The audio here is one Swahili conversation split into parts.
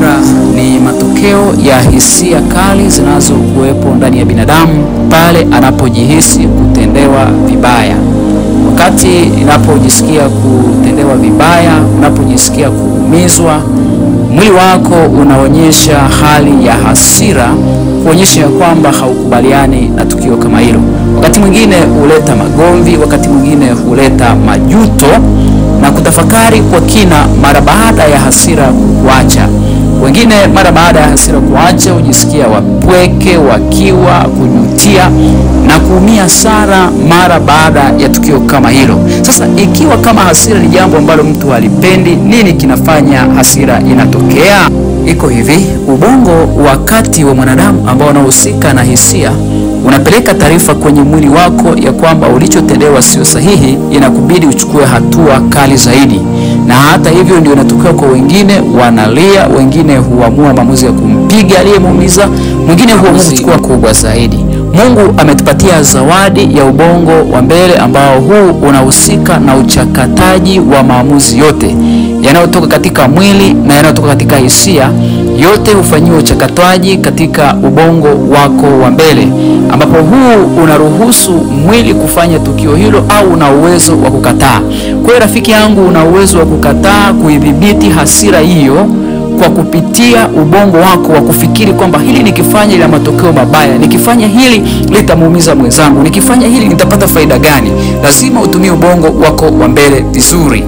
Hasira ni matokeo ya hisia kali zinazokuwepo ndani ya binadamu pale anapojihisi kutendewa vibaya. Wakati unapojisikia kutendewa vibaya, unapojisikia kuumizwa, mwili wako unaonyesha hali ya hasira, kuonyesha ya kwamba haukubaliani na tukio kama hilo. Wakati mwingine huleta magomvi, wakati mwingine huleta majuto na kutafakari kwa kina mara baada ya hasira kuacha. Wengine mara baada ya hasira kuacha hujisikia wapweke, wakiwa, kujutia na kuumia sana mara baada ya tukio kama hilo. Sasa ikiwa kama hasira ni jambo ambalo mtu halipendi, nini kinafanya hasira inatokea? Iko hivi, ubongo wakati wa mwanadamu ambao unahusika na hisia unapeleka taarifa kwenye mwili wako ya kwamba ulichotendewa sio sahihi, inakubidi uchukue hatua kali zaidi. Na hata hivyo ndio inatokea kwa wengine, wanalia, wengine huamua maamuzi ya kumpiga aliyemuumiza, mwingine huamua kuchukua kubwa zaidi. Mungu ametupatia zawadi ya ubongo wa mbele ambao huu unahusika na uchakataji wa maamuzi yote yanayotoka katika mwili na yanayotoka katika hisia. Yote hufanyiwa uchakataji katika ubongo wako wa mbele, ambapo huu unaruhusu mwili kufanya tukio hilo au una uwezo wa kukataa. Kwa hiyo rafiki yangu, una uwezo wa kukataa, kuidhibiti hasira hiyo kwa kupitia ubongo wako wa kufikiri kwamba hili nikifanya ila matokeo mabaya, nikifanya hili litamuumiza mwenzangu, nikifanya hili nitapata faida gani? Lazima utumie ubongo wako wa mbele vizuri.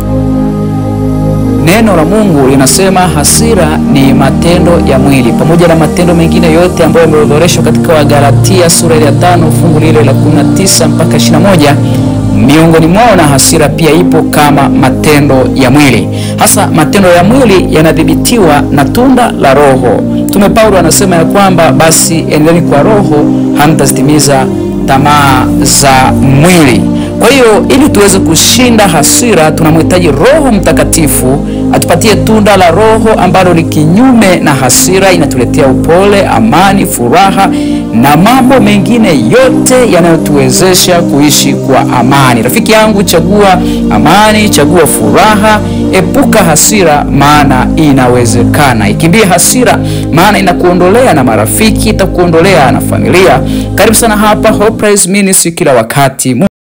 Neno la Mungu linasema hasira ni matendo ya mwili pamoja na matendo mengine yote ambayo yameorodheshwa katika Wagalatia sura ya 5 fungu lile la 19 mpaka 21. Miongoni mwao na hasira pia ipo kama matendo ya mwili. Hasa matendo ya mwili yanadhibitiwa na tunda la Roho. Mtume Paulo anasema ya kwamba basi endeni kwa Roho, hamtazitimiza tamaa za mwili. Kwa hiyo ili tuweze kushinda hasira, tunamhitaji Roho Mtakatifu atupatie tunda la Roho ambalo ni kinyume na hasira, inatuletea upole, amani, furaha na mambo mengine yote yanayotuwezesha kuishi kwa amani. Rafiki yangu, chagua amani, chagua furaha, epuka hasira maana inawezekana. Ikimbie hasira maana inakuondolea na marafiki, itakuondolea na familia. Karibu sana hapa Hope Praise Ministry kila wakati.